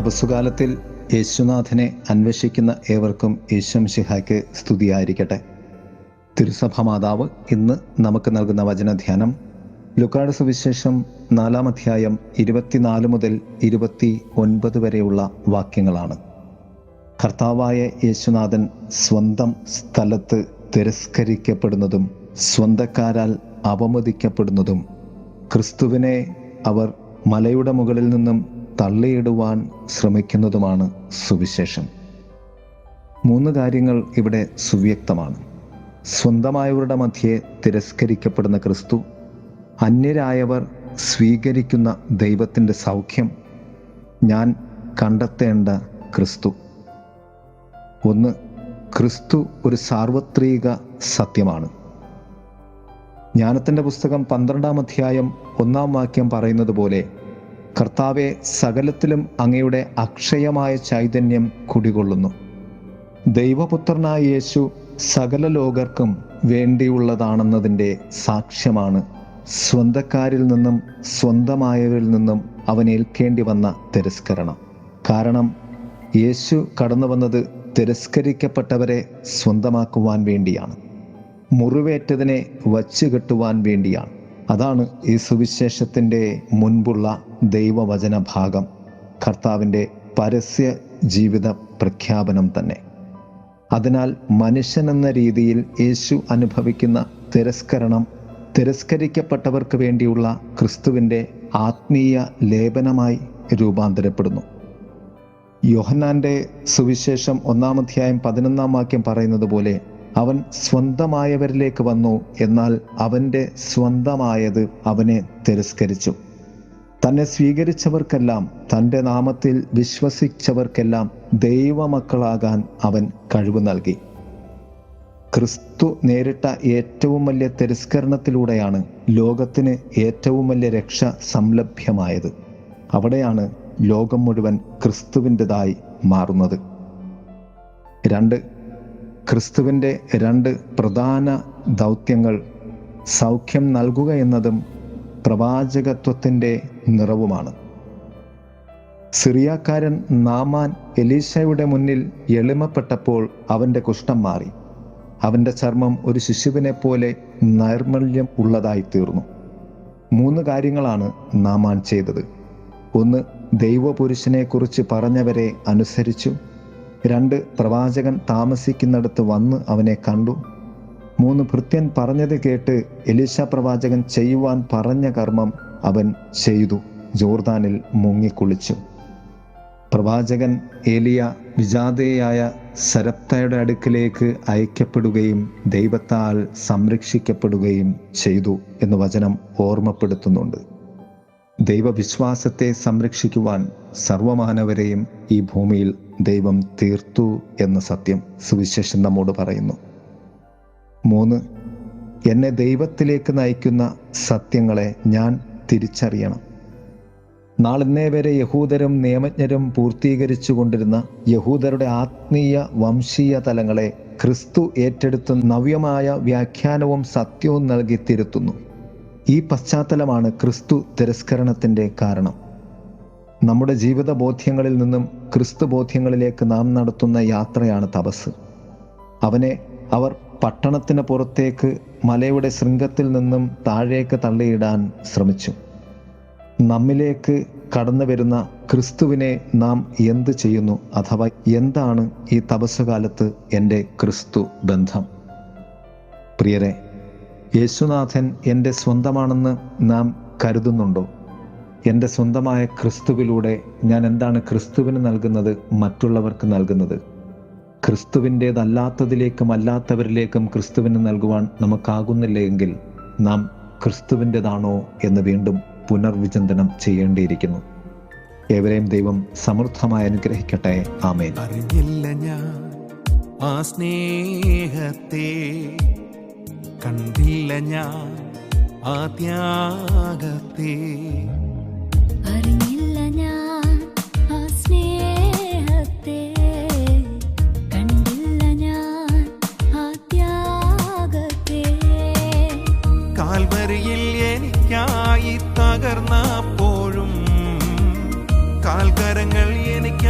തപസ്സുകാലത്തിൽ യേശുനാഥനെ അന്വേഷിക്കുന്ന ഏവർക്കും യേശുമിശിഹായ്ക്ക് സ്തുതിയായിരിക്കട്ടെ. തിരുസഭ മാതാവ് ഇന്ന് നമുക്ക് നൽകുന്ന വചനധ്യാനം ലൂക്കായുടെ സുവിശേഷം 4-ാം അധ്യായം 24 മുതൽ 29 വരെയുള്ള വാക്യങ്ങളാണ്. കർത്താവായ യേശുനാഥൻ സ്വന്തം സ്ഥലത്ത് തിരസ്കരിക്കപ്പെടുന്നതും സ്വന്തക്കാരാൽ അവമതിക്കപ്പെടുന്നതും ക്രിസ്തുവിനെ അവർ മലയുടെ മുകളിൽ നിന്നും തള്ളിയിടുവാൻ ശ്രമിക്കുന്നതുമാണ് സുവിശേഷം. 3 കാര്യങ്ങൾ ഇവിടെ സുവ്യക്തമാണ്. സ്വന്തമായവരുടെ മധ്യേ തിരസ്കരിക്കപ്പെടുന്ന ക്രിസ്തു, അന്യരായവർ സ്വീകരിക്കുന്ന ദൈവത്തിൻ്റെ സൗഖ്യം, ഞാൻ കണ്ടെത്തേണ്ട ക്രിസ്തു. 1. ക്രിസ്തു ഒരു സാർവത്രിക സത്യമാണ്. ജ്ഞാനത്തിൻ്റെ പുസ്തകം 12-ാം അധ്യായം 1-ാം വാക്യം പറയുന്നത് പോലെ, കർത്താവെ, സകലത്തിലും അങ്ങയുടെ അക്ഷയമായ ചൈതന്യം കുടികൊള്ളുന്നു. ദൈവപുത്രനായ യേശു സകല ലോകർക്കും വേണ്ടിയുള്ളതാണെന്നതിൻ്റെ സാക്ഷ്യമാണ് സ്വന്തക്കാരിൽ നിന്നും സ്വന്തമായവരിൽ നിന്നും അവൻ ഏൽക്കേണ്ടി വന്ന തിരസ്കരണം. കാരണം യേശു കടന്നു വന്നത് തിരസ്കരിക്കപ്പെട്ടവരെ സ്വന്തമാക്കുവാൻ വേണ്ടിയാണ്, മുറിവേറ്റതിനെ വച്ചുകെട്ടുവാൻ വേണ്ടിയാണ്. അതാണ് ഈ സുവിശേഷത്തിൻ്റെ മുൻപുള്ള ദൈവവചന ഭാഗം, കർത്താവിൻ്റെ പരസ്യ ജീവിത പ്രഖ്യാപനം തന്നെ. അതിനാൽ മനുഷ്യനെന്ന രീതിയിൽ യേശു അനുഭവിക്കുന്ന തിരസ്കരണം തിരസ്കരിക്കപ്പെട്ടവർക്ക് വേണ്ടിയുള്ള ക്രിസ്തുവിൻ്റെ ആത്മീയ ലേപനമായി രൂപാന്തരപ്പെടുന്നു. യോഹന്നാൻ്റെ സുവിശേഷം 1-ാം അധ്യായം 11-ാം വാക്യം പറയുന്നത് പോലെ, അവൻ സ്വന്തമായവരിലേക്ക് വന്നു, എന്നാൽ അവൻ്റെ സ്വന്തമായത് അവനെ തിരസ്കരിച്ചു. തന്നെ സ്വീകരിച്ചവർക്കെല്ലാം, തൻ്റെ നാമത്തിൽ വിശ്വസിച്ചവർക്കെല്ലാം ദൈവമക്കളാകാൻ അവൻ കഴിവ് നൽകി. ക്രിസ്തു നേരിട്ട ഏറ്റവും വലിയ തിരസ്കരണത്തിലൂടെയാണ് ലോകത്തിന് ഏറ്റവും വലിയ രക്ഷ സംലഭ്യമായത്. അവിടെയാണ് ലോകം മുഴുവൻ ക്രിസ്തുവിൻ്റെതായി മാറുന്നത്. 2. ക്രിസ്തുവിൻ്റെ 2 പ്രധാന ദൗത്യങ്ങൾ സൗഖ്യം നൽകുക എന്നതും പ്രവാചകത്വത്തിൻ്റെ നിറവുമാണ്. സിറിയാക്കാരൻ നാമാൻ എലീശയുടെ മുന്നിൽ എളിമപ്പെട്ടപ്പോൾ അവൻ്റെ കുഷ്ഠം മാറി. അവൻ്റെ ചർമ്മം ഒരു ശിശുവിനെ പോലെ നൈർമല്യം ഉള്ളതായി തീർന്നു. 3 കാര്യങ്ങളാണ് നാമാൻ ചെയ്തത്. 1. ദൈവപുരുഷനെക്കുറിച്ച് പറഞ്ഞവരെ അനുസരിച്ചു. 2. പ്രവാചകൻ താമസിക്കുന്നിടത്ത് വന്ന് അവനെ കണ്ടു. 3. ഭൃത്യൻ പറഞ്ഞത് കേട്ട് എലീശ പ്രവാചകൻ ചെയ്യുവാൻ പറഞ്ഞ കർമ്മം അവൻ ചെയ്തു. ജോർദാനിൽ മുങ്ങിക്കുളിച്ചു. പ്രവാചകൻ ഏലിയ വിജാതയായ സരപ്തയുടെ അടുക്കിലേക്ക് അയക്കപ്പെടുകയും ദൈവത്താൽ സംരക്ഷിക്കപ്പെടുകയും ചെയ്തു എന്ന് വചനം ഓർമ്മപ്പെടുത്തുന്നുണ്ട്. ദൈവവിശ്വാസത്തെ സംരക്ഷിക്കുവാൻ സർവമാനവരെയും ഈ ഭൂമിയിൽ ദൈവം തീർത്തു എന്ന സത്യം സുവിശേഷം നമ്മോട് പറയുന്നു. 3. എന്നെ ദൈവത്തിലേക്ക് നയിക്കുന്ന സത്യങ്ങളെ ഞാൻ തിരിച്ചറിയണം. നാളിന്നേ വരെ യഹൂദരും നിയമജ്ഞരും പൂർത്തീകരിച്ചു കൊണ്ടിരുന്ന യഹൂദരുടെ ആത്മീയ വംശീയ തലങ്ങളെ ക്രിസ്തു ഏറ്റെടുത്ത് നവ്യമായ വ്യാഖ്യാനവും സത്യവും നൽകി തിരുത്തുന്നു. ഈ പശ്ചാത്തലമാണ് ക്രിസ്തു തിരസ്കരണത്തിൻ്റെ കാരണം. നമ്മുടെ ജീവിത ബോധ്യങ്ങളിൽ നിന്നും ക്രിസ്തു ബോധ്യങ്ങളിലേക്ക് നാം നടത്തുന്ന യാത്രയാണ് തപസ്. അവനെ അവർ പട്ടണത്തിന് പുറത്തേക്ക് മലയുടെ ശൃംഗത്തിൽ നിന്നും താഴേക്ക് തള്ളിയിടാൻ ശ്രമിച്ചു. നമ്മിലേക്ക് കടന്നു വരുന്ന ക്രിസ്തുവിനെ നാം എന്ത് ചെയ്യുന്നു? അഥവാ എന്താണ് ഈ തപസ്സുകാലത്ത് എൻ്റെ ക്രിസ്തു ബന്ധം? പ്രിയരെ, യേശുനാഥൻ എൻ്റെ സ്വന്തമാണെന്ന് നാം കരുതുന്നുണ്ടോ? എൻ്റെ സ്വന്തമായ ക്രിസ്തുവിലൂടെ ഞാൻ എന്താണ് ക്രിസ്തുവിന് നൽകുന്നത്, മറ്റുള്ളവർക്ക് നൽകുന്നത്? ക്രിസ്തുവിൻ്റേതല്ലാത്തതിലേക്കും അല്ലാത്തവരിലേക്കും ക്രിസ്തുവിന് നൽകുവാൻ നമുക്കാകുന്നില്ലെങ്കിൽ നാം ക്രിസ്തുവിൻ്റെതാണോ എന്ന് വീണ്ടും പുനർവിചിന്തനം ചെയ്യേണ്ടിയിരിക്കുന്നു. ഏവരെയും ദൈവം സമൃദ്ധമായി അനുഗ്രഹിക്കട്ടെ. ആമേൻ. അറിഞ്ഞില്ല ഞാൻ ആ സ്നേഹത്തെ, കണ്ടില്ല ഞാൻ ആ ത്യാഗത്തെ. അറിഞ്ഞില്ല ഞാൻ ആ സ്നേഹത്തെ, കണ്ടില്ല ഞാൻ ആ ത്യാഗത്തെ. കാൽവരിയിൽ എനിക്കായി തകർന്നപ്പോഴും കാൽക്കരങ്ങൾ എനിക്ക്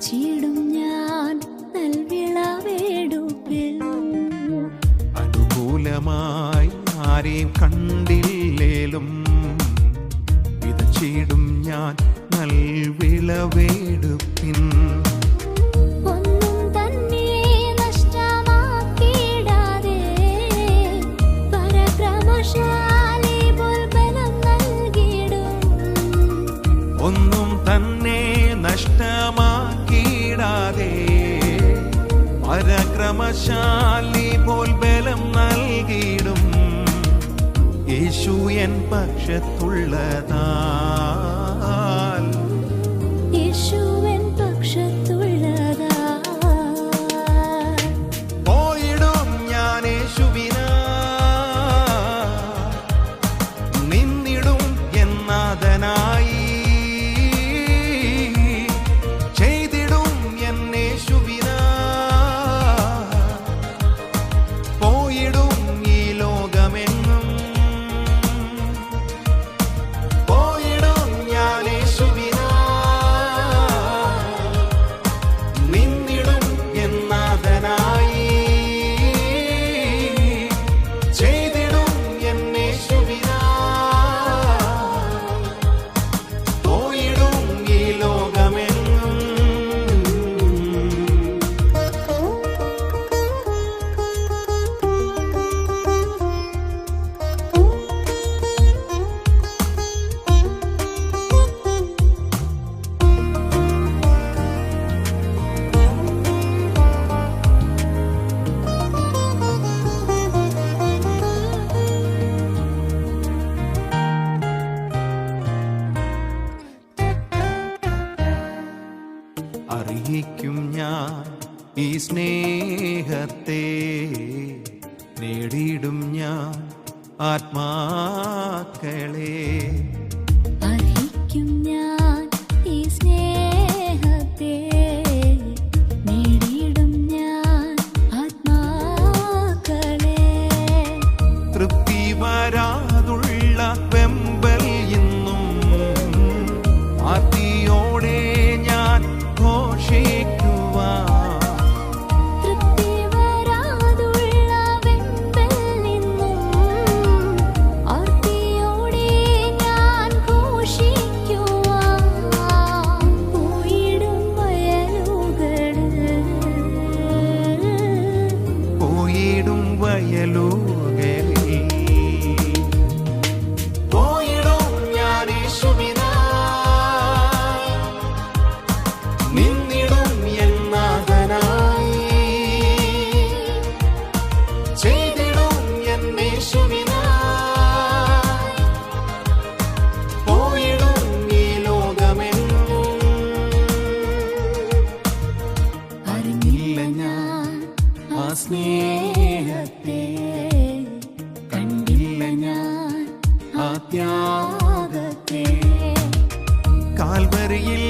നയിച്ചിടും ഞാൻ നൽവിളവേടുപ്പിൽ. അനുകൂലമായി ആരെയും കണ്ടില്ലേലും വിതച്ചിടും ഞാൻ നൽവിളവേടുപ്പിൻ. ഒന്നും തന്നെ നഷ്ടമാക്കിയിടാതെ പരാക്രമശാലി പോൽ ബലം നൽകിയിടും. ഒന്നും തന്നെ നഷ്ടമാക്കിയിടാതെ പരാക്രമശാലി പോൽ ബലം നൽകിയിടും. യേശു എൻ പക്ഷത്തുള്ളതാൽ യേശുവൻ പക്ഷത്തുള്ളതാ. പോയിടും ഞാൻ യേശുവിനാൽ, നിന്നിടും എന്നാഥനായി. ചെയ്തിടും എൻ യേശുവിനാൽ, പോയിടും ഈ ലോകമെങ്ങും. പോയിടും ഞാൻ യേശുവിനാൽ, നിന്നിടും എന്നാഥനായി. ചെയ്തിടും എൻ യേശുവിനാൽ, പോയിടും ഈ ലോകമെങ്ങും. അറിയിക്കും ഞാൻ ഈ സ്നേഹത്തെ, നേടിയിടും ഞാൻ ആത്മാക്കളെ. അറിയിക്കും ഞാൻ ഈ സ്നേഹത്തെ, നേടിയിടും ഞാൻ ആത്മാക്കളെ. തൃപ്തി വരാതുള്ള വെമ്പൽ ഇന്നും ആർത്തിയോടെ ഞാൻ ഘോഷിക്കുവാൻ. തൃപ്തി വരാതുള്ള വെമ്പൽ നിന്നും ആർത്തിയോടെ ഞാൻ ഘോഷിക്കുവാൻ. പോയിടും വയലുകളിൽ, പോയിടും വയലുകളിൽ, പോയിടും ഞാൻ യേശുവിനാൽ, നിന്നിടും എന്നാഥനായി. ചെയ്തിടും എൻ യേശുവിനാൽ, പോയിടും ഈ ലോകമെങ്ങും. അറിഞ്ഞില്ല ഞാൻ ആ സ്നേഹത്തെ, കണ്ടില്ല ഞാൻ ആ ത്യാഗത്തെ. കാൽവരിയിൽ